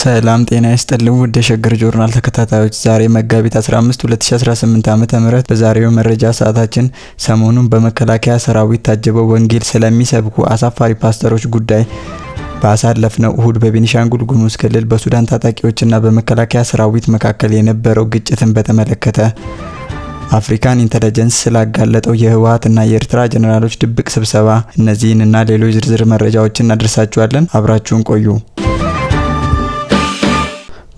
ሰላም ጤና ይስጥልኝ ውድ የሸገር ጆርናል ተከታታዮች፣ ዛሬ መጋቢት 15 2018 ዓ.ም በዛሬው መረጃ ሰዓታችን ሰሞኑን በመከላከያ ሰራዊት ታጅበው ወንጌል ስለሚሰብኩ አሳፋሪ ፓስተሮች ጉዳይ፣ ባሳለፍነው እሁድ በቤኒሻንጉል ጉሙዝ ክልል በሱዳን ታጣቂዎችና በመከላከያ ሰራዊት መካከል የነበረው ግጭትን በተመለከተ፣ አፍሪካን ኢንተለጀንስ ስላጋለጠው የህወሓትና የኤርትራ ጀነራሎች ድብቅ ስብሰባ፣ እነዚህንና ሌሎች ዝርዝር መረጃዎችን እናደርሳችኋለን። አብራችሁን ቆዩ።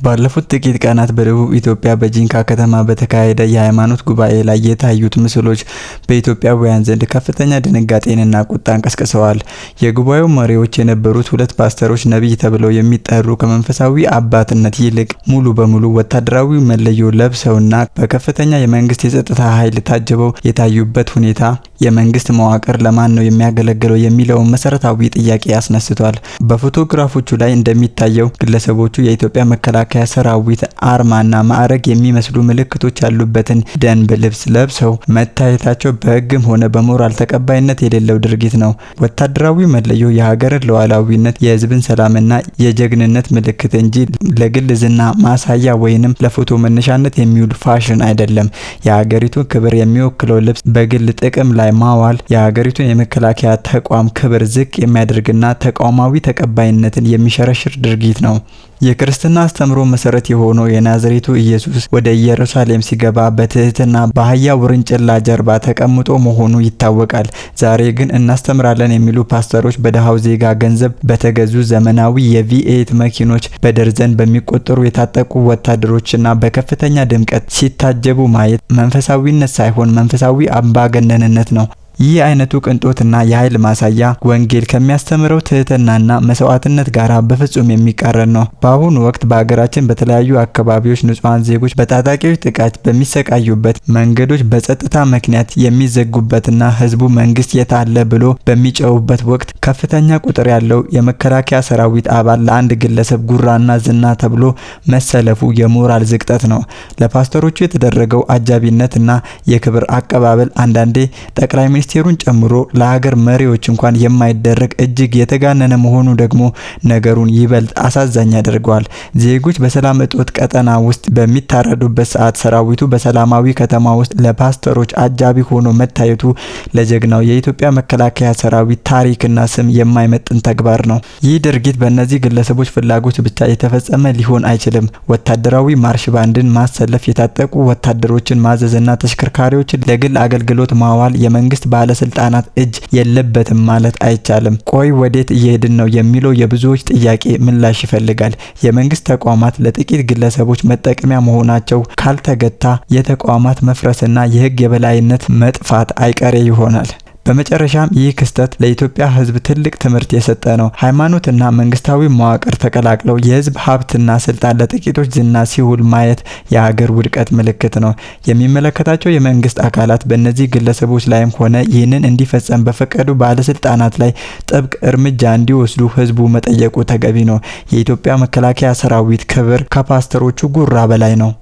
ባለፉት ጥቂት ቀናት በደቡብ ኢትዮጵያ በጂንካ ከተማ በተካሄደ የሃይማኖት ጉባኤ ላይ የታዩት ምስሎች በኢትዮጵያውያን ዘንድ ከፍተኛ ድንጋጤንና ቁጣን ቀስቅሰዋል። የጉባኤው መሪዎች የነበሩት ሁለት ፓስተሮች ነቢይ ተብለው የሚጠሩ ከመንፈሳዊ አባትነት ይልቅ ሙሉ በሙሉ ወታደራዊ መለዮ ለብሰውና በከፍተኛ የመንግስት የጸጥታ ኃይል ታጅበው የታዩበት ሁኔታ የመንግስት መዋቅር ለማን ነው የሚያገለግለው የሚለውን መሰረታዊ ጥያቄ አስነስቷል። በፎቶግራፎቹ ላይ እንደሚታየው ግለሰቦቹ የኢትዮጵያ መከላከያ ሰራዊት አርማና ማዕረግ የሚመስሉ ምልክቶች ያሉበትን ደንብ ልብስ ለብሰው መታየታቸው በህግም ሆነ በሞራል ተቀባይነት የሌለው ድርጊት ነው። ወታደራዊ መለዮ የሀገርን ሉዓላዊነት፣ የህዝብን ሰላምና የጀግንነት ምልክት እንጂ ለግል ዝና ማሳያ ወይንም ለፎቶ መነሻነት የሚውል ፋሽን አይደለም። የሀገሪቱን ክብር የሚወክለው ልብስ በግል ጥቅም ላይ ማዋል የሀገሪቱን የመከላከያ ተቋም ክብር ዝቅ የሚያደርግና ተቋማዊ ተቀባይነትን የሚሸረሽር ድርጊት ነው። የክርስትና አስተምሮ መሰረት የሆነው የናዝሬቱ ኢየሱስ ወደ ኢየሩሳሌም ሲገባ በትህትና በአህያ ውርንጭላ ጀርባ ተቀምጦ መሆኑ ይታወቃል። ዛሬ ግን እናስተምራለን የሚሉ ፓስተሮች በደሃው ዜጋ ገንዘብ በተገዙ ዘመናዊ የቪኤት መኪኖች በደርዘን በሚቆጠሩ የታጠቁ ወታደሮችና በከፍተኛ ድምቀት ሲታጀቡ ማየት መንፈሳዊነት ሳይሆን መንፈሳዊ አምባገነንነት ነው። ይህ አይነቱ ቅንጦትና የኃይል ማሳያ ወንጌል ከሚያስተምረው ትህትናና መስዋዕትነት ጋር በፍጹም የሚቃረን ነው። በአሁኑ ወቅት በሀገራችን በተለያዩ አካባቢዎች ንጹሃን ዜጎች በታጣቂዎች ጥቃት በሚሰቃዩበት፣ መንገዶች በጸጥታ ምክንያት የሚዘጉበትና ህዝቡ መንግስት የት አለ ብሎ በሚጨውበት ወቅት ከፍተኛ ቁጥር ያለው የመከላከያ ሰራዊት አባል ለአንድ ግለሰብ ጉራና ዝና ተብሎ መሰለፉ የሞራል ዝቅጠት ነው። ለፓስተሮቹ የተደረገው አጃቢነትና የክብር አቀባበል አንዳንዴ ጠቅላይ ሚኒስቴሩን ጨምሮ ለሀገር መሪዎች እንኳን የማይደረግ እጅግ የተጋነነ መሆኑ ደግሞ ነገሩን ይበልጥ አሳዛኝ ያደርገዋል። ዜጎች በሰላም እጦት ቀጠና ውስጥ በሚታረዱበት ሰዓት ሰራዊቱ በሰላማዊ ከተማ ውስጥ ለፓስተሮች አጃቢ ሆኖ መታየቱ ለጀግናው የኢትዮጵያ መከላከያ ሰራዊት ታሪክና ስም የማይመጥን ተግባር ነው። ይህ ድርጊት በእነዚህ ግለሰቦች ፍላጎት ብቻ የተፈጸመ ሊሆን አይችልም። ወታደራዊ ማርሽ ባንድን ማሰለፍ፣ የታጠቁ ወታደሮችን ማዘዝና ተሽከርካሪዎችን ለግል አገልግሎት ማዋል የመንግስት ባለስልጣናት እጅ የለበትም ማለት አይቻልም። ቆይ ወዴት እየሄድን ነው የሚለው የብዙዎች ጥያቄ ምላሽ ይፈልጋል። የመንግስት ተቋማት ለጥቂት ግለሰቦች መጠቀሚያ መሆናቸው ካልተገታ የተቋማት መፍረስና የህግ የበላይነት መጥፋት አይቀሬ ይሆናል። በመጨረሻም ይህ ክስተት ለኢትዮጵያ ህዝብ ትልቅ ትምህርት የሰጠ ነው። ሃይማኖትና መንግስታዊ መዋቅር ተቀላቅለው የህዝብ ሀብትና ስልጣን ለጥቂቶች ዝና ሲውል ማየት የሀገር ውድቀት ምልክት ነው። የሚመለከታቸው የመንግስት አካላት በእነዚህ ግለሰቦች ላይም ሆነ ይህንን እንዲፈጸም በፈቀዱ ባለስልጣናት ላይ ጥብቅ እርምጃ እንዲወስዱ ህዝቡ መጠየቁ ተገቢ ነው። የኢትዮጵያ መከላከያ ሰራዊት ክብር ከፓስተሮቹ ጉራ በላይ ነው።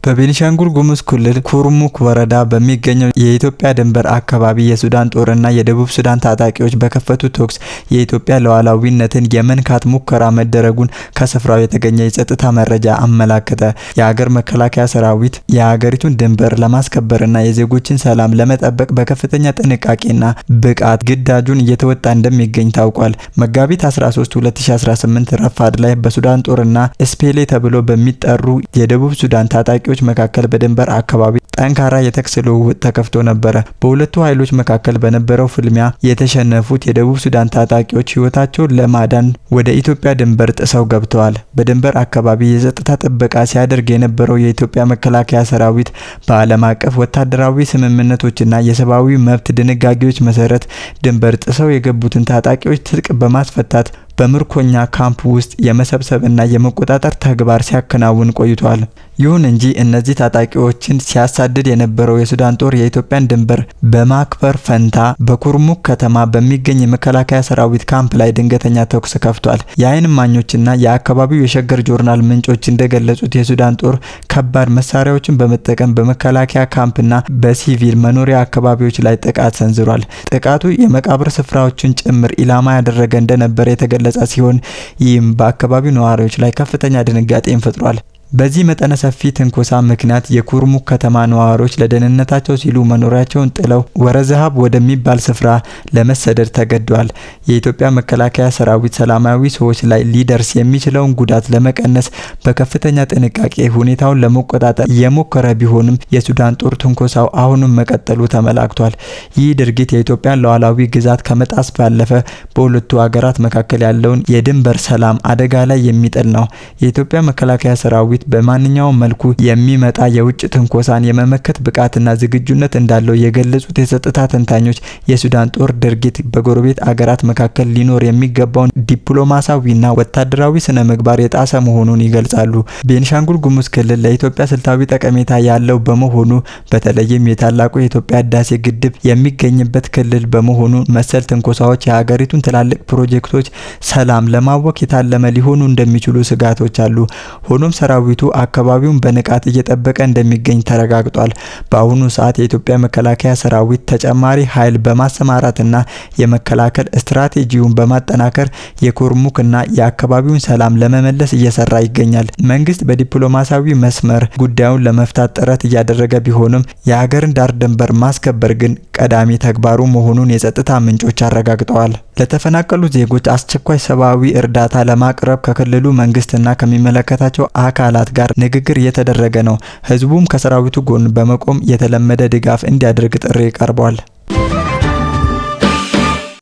በቤኒሻንጉል ጉሙዝ ክልል ኩርሙክ ወረዳ በሚገኘው የኢትዮጵያ ድንበር አካባቢ የሱዳን ጦርና የደቡብ ሱዳን ታጣቂዎች በከፈቱት ተኩስ የኢትዮጵያ ሉዓላዊነትን የመንካት ሙከራ መደረጉን ከስፍራው የተገኘ የጸጥታ መረጃ አመላከተ። የሀገር መከላከያ ሰራዊት የሀገሪቱን ድንበር ለማስከበርና የዜጎችን ሰላም ለመጠበቅ በከፍተኛ ጥንቃቄና ብቃት ግዳጁን እየተወጣ እንደሚገኝ ታውቋል። መጋቢት 13 2018 ረፋድ ላይ በሱዳን ጦርና ስፔሌ ተብሎ በሚጠሩ የደቡብ ሱዳን ታጣቂ መካከል በድንበር አካባቢ ጠንካራ የተኩስ ልውውጥ ተከፍቶ ነበር። በሁለቱ ኃይሎች መካከል በነበረው ፍልሚያ የተሸነፉት የደቡብ ሱዳን ታጣቂዎች ህይወታቸውን ለማዳን ወደ ኢትዮጵያ ድንበር ጥሰው ገብተዋል። በድንበር አካባቢ የጸጥታ ጥበቃ ሲያደርግ የነበረው የኢትዮጵያ መከላከያ ሰራዊት በዓለም አቀፍ ወታደራዊ ስምምነቶችና የሰብአዊ መብት ድንጋጌዎች መሰረት ድንበር ጥሰው የገቡትን ታጣቂዎች ትጥቅ በማስፈታት በምርኮኛ ካምፕ ውስጥ የመሰብሰብና የመቆጣጠር ተግባር ሲያከናውን ቆይቷል። ይሁን እንጂ እነዚህ ታጣቂዎችን ሲያሳድድ የነበረው የሱዳን ጦር የኢትዮጵያን ድንበር በማክበር ፈንታ በኩርሙክ ከተማ በሚገኝ የመከላከያ ሰራዊት ካምፕ ላይ ድንገተኛ ተኩስ ከፍቷል። የዓይን እማኞችና የአካባቢው የሸገር ጆርናል ምንጮች እንደገለጹት የሱዳን ጦር ከባድ መሳሪያዎችን በመጠቀም በመከላከያ ካምፕና በሲቪል መኖሪያ አካባቢዎች ላይ ጥቃት ሰንዝሯል። ጥቃቱ የመቃብር ስፍራዎችን ጭምር ኢላማ ያደረገ እንደነበር የተገለጸ ሲሆን ይህም በአካባቢው ነዋሪዎች ላይ ከፍተኛ ድንጋጤን ፈጥሯል። በዚህ መጠነ ሰፊ ትንኮሳ ምክንያት የኩርሙክ ከተማ ነዋሪዎች ለደህንነታቸው ሲሉ መኖሪያቸውን ጥለው ወረዘሃብ ወደሚባል ስፍራ ለመሰደድ ተገደዋል። የኢትዮጵያ መከላከያ ሰራዊት ሰላማዊ ሰዎች ላይ ሊደርስ የሚችለውን ጉዳት ለመቀነስ በከፍተኛ ጥንቃቄ ሁኔታውን ለመቆጣጠር የሞከረ ቢሆንም የሱዳን ጦር ትንኮሳው አሁንም መቀጠሉ ተመላክቷል። ይህ ድርጊት የኢትዮጵያን ሉዓላዊ ግዛት ከመጣስ ባለፈ በሁለቱ ሀገራት መካከል ያለውን የድንበር ሰላም አደጋ ላይ የሚጥል ነው። የኢትዮጵያ መከላከያ ሰራዊት በማንኛውም መልኩ የሚመጣ የውጭ ትንኮሳን የመመከት ብቃትና ዝግጁነት እንዳለው የገለጹት የጸጥታ ተንታኞች የሱዳን ጦር ድርጊት በጎረቤት አገራት መካከል ሊኖር የሚገባውን ዲፕሎማሲያዊና ወታደራዊ ስነ ምግባር የጣሰ መሆኑን ይገልጻሉ። ቤኒሻንጉል ጉሙዝ ክልል ለኢትዮጵያ ስልታዊ ጠቀሜታ ያለው በመሆኑ በተለይም የታላቁ የኢትዮጵያ ህዳሴ ግድብ የሚገኝበት ክልል በመሆኑ መሰል ትንኮሳዎች የሀገሪቱን ትላልቅ ፕሮጀክቶች ሰላም ለማወክ የታለመ ሊሆኑ እንደሚችሉ ስጋቶች አሉ። ሆኖም ሰራዊቱ አካባቢውን በንቃት እየጠበቀ እንደሚገኝ ተረጋግጧል። በአሁኑ ሰዓት የኢትዮጵያ መከላከያ ሰራዊት ተጨማሪ ኃይል በማሰማራትና የመከላከል ስትራቴጂውን በማጠናከር የኩርሙክና የአካባቢውን ሰላም ለመመለስ እየሰራ ይገኛል። መንግስት በዲፕሎማሲያዊ መስመር ጉዳዩን ለመፍታት ጥረት እያደረገ ቢሆንም የሀገርን ዳር ድንበር ማስከበር ግን ቀዳሚ ተግባሩ መሆኑን የጸጥታ ምንጮች አረጋግጠዋል። ለተፈናቀሉ ዜጎች አስቸኳይ ሰብአዊ እርዳታ ለማቅረብ ከክልሉ መንግስትና ከሚመለከታቸው አካላት ጋር ንግግር እየተደረገ ነው። ህዝቡም ከሰራዊቱ ጎን በመቆም የተለመደ ድጋፍ እንዲያደርግ ጥሪ ቀርቧል።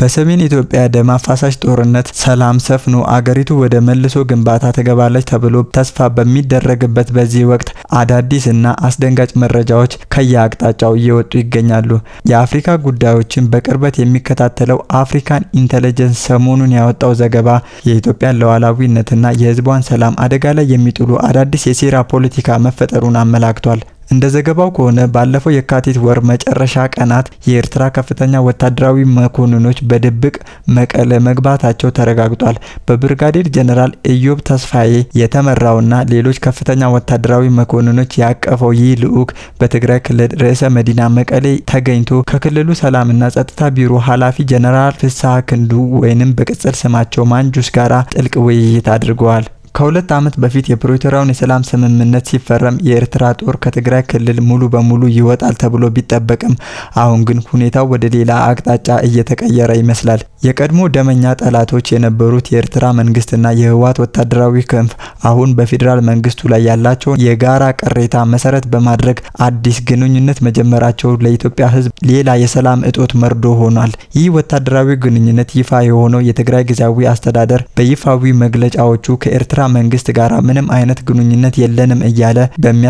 በሰሜን ኢትዮጵያ ደም አፋሳሽ ጦርነት ሰላም ሰፍኖ አገሪቱ ወደ መልሶ ግንባታ ትገባለች ተብሎ ተስፋ በሚደረግበት በዚህ ወቅት አዳዲስና አስደንጋጭ መረጃዎች ከየአቅጣጫው እየወጡ ይገኛሉ። የአፍሪካ ጉዳዮችን በቅርበት የሚከታተለው አፍሪካን ኢንተለጀንስ ሰሞኑን ያወጣው ዘገባ የኢትዮጵያን ሉዓላዊነትና የህዝቧን ሰላም አደጋ ላይ የሚጥሉ አዳዲስ የሴራ ፖለቲካ መፈጠሩን አመላክቷል። እንደ ዘገባው ከሆነ ባለፈው የካቲት ወር መጨረሻ ቀናት የኤርትራ ከፍተኛ ወታደራዊ መኮንኖች በድብቅ መቀለ መግባታቸው ተረጋግጧል። በብርጋዴር ጀነራል ኢዮብ ተስፋዬ የተመራውና ሌሎች ከፍተኛ ወታደራዊ መኮንኖች ያቀፈው ይህ ልዑክ በትግራይ ክልል ርዕሰ መዲና መቀሌ ተገኝቶ ከክልሉ ሰላምና ጸጥታ ቢሮ ኃላፊ ጀነራል ፍስሐ ክንዱ ወይንም በቅጽል ስማቸው ማንጁስ ጋራ ጥልቅ ውይይት አድርገዋል። ከሁለት ዓመት በፊት የፕሪቶሪያውን የሰላም ስምምነት ሲፈረም የኤርትራ ጦር ከትግራይ ክልል ሙሉ በሙሉ ይወጣል ተብሎ ቢጠበቅም አሁን ግን ሁኔታው ወደ ሌላ አቅጣጫ እየተቀየረ ይመስላል። የቀድሞ ደመኛ ጠላቶች የነበሩት የኤርትራ መንግስትና የህወሓት ወታደራዊ ክንፍ አሁን በፌዴራል መንግስቱ ላይ ያላቸውን የጋራ ቅሬታ መሰረት በማድረግ አዲስ ግንኙነት መጀመራቸው ለኢትዮጵያ ህዝብ ሌላ የሰላም እጦት መርዶ ሆኗል። ይህ ወታደራዊ ግንኙነት ይፋ የሆነው የትግራይ ጊዜያዊ አስተዳደር በይፋዊ መግለጫዎቹ ከኤርትራ መንግስት ጋር ምንም አይነት ግንኙነት የለንም እያለ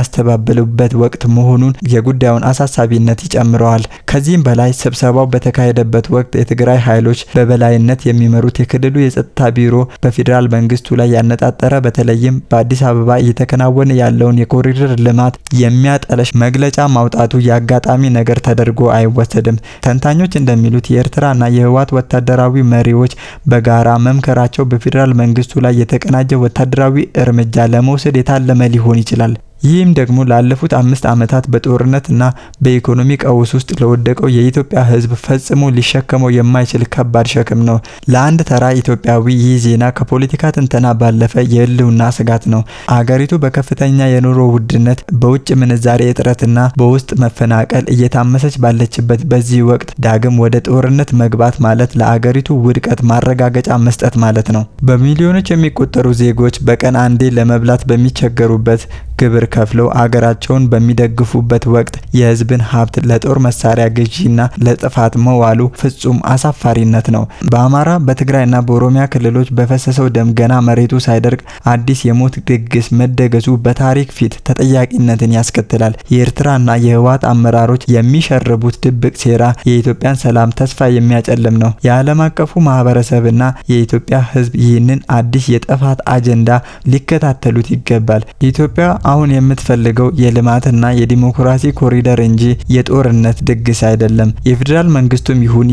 በሚያስተባብሉበት ወቅት መሆኑን የጉዳዩን አሳሳቢነት ይጨምረዋል። ከዚህም በላይ ስብሰባው በተካሄደበት ወቅት የትግራይ ኃይሎች በበላይነት የሚመሩት የክልሉ የጸጥታ ቢሮ በፌዴራል መንግስቱ ላይ ያነጣጠረ በተለይም በአዲስ አበባ እየተከናወነ ያለውን የኮሪደር ልማት የሚያጠለሽ መግለጫ ማውጣቱ የአጋጣሚ ነገር ተደርጎ አይወሰድም። ተንታኞች እንደሚሉት የኤርትራና የህወሓት ወታደራዊ መሪዎች በጋራ መምከራቸው በፌዴራል መንግስቱ ላይ የተቀናጀ ወታደራዊ እርምጃ ለመውሰድ የታለመ ሊሆን ይችላል። ይህም ደግሞ ላለፉት 5 ዓመታት በጦርነትና በኢኮኖሚ ቀውስ ውስጥ ለወደቀው የኢትዮጵያ ህዝብ ፈጽሞ ሊሸከመው የማይችል ከባድ ሸክም ነው። ለአንድ ተራ ኢትዮጵያዊ ይህ ዜና ከፖለቲካ ትንተና ባለፈ የህልውና ስጋት ነው። አገሪቱ በከፍተኛ የኑሮ ውድነት፣ በውጭ ምንዛሬ እጥረትና በውስጥ መፈናቀል እየታመሰች ባለችበት በዚህ ወቅት ዳግም ወደ ጦርነት መግባት ማለት ለአገሪቱ ውድቀት ማረጋገጫ መስጠት ማለት ነው። በሚሊዮኖች የሚቆጠሩ ዜጎች በቀን አንዴ ለመብላት በሚቸገሩበት ግብር ከፍለው አገራቸውን በሚደግፉበት ወቅት የህዝብን ሀብት ለጦር መሳሪያ ግዢና ለጥፋት መዋሉ ፍጹም አሳፋሪነት ነው። በአማራ በትግራይና በኦሮሚያ ክልሎች በፈሰሰው ደም ገና መሬቱ ሳይደርቅ አዲስ የሞት ድግስ መደገሱ በታሪክ ፊት ተጠያቂነትን ያስከትላል። የኤርትራና የህወሓት አመራሮች የሚሸርቡት ድብቅ ሴራ የኢትዮጵያን ሰላም ተስፋ የሚያጨልም ነው። የዓለም አቀፉ ማህበረሰብና የኢትዮጵያ ህዝብ ይህንን አዲስ የጥፋት አጀንዳ ሊከታተሉት ይገባል። ኢትዮጵያ አሁን የምትፈልገው የልማትና የዲሞክራሲ ኮሪደር እንጂ የጦርነት ድግስ አይደለም። የፌዴራል መንግስቱም ይሁን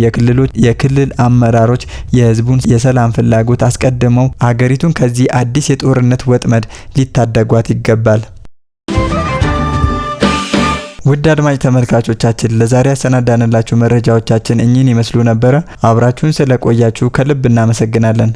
የክልል አመራሮች የህዝቡን የሰላም ፍላጎት አስቀድመው አገሪቱን ከዚህ አዲስ የጦርነት ወጥመድ ሊታደጓት ይገባል። ውድ አድማጭ ተመልካቾቻችን ለዛሬ ያሰናዳንላችሁ መረጃዎቻችን እኚህን ይመስሉ ነበር። አብራችሁን ስለቆያችሁ ከልብ እናመሰግናለን።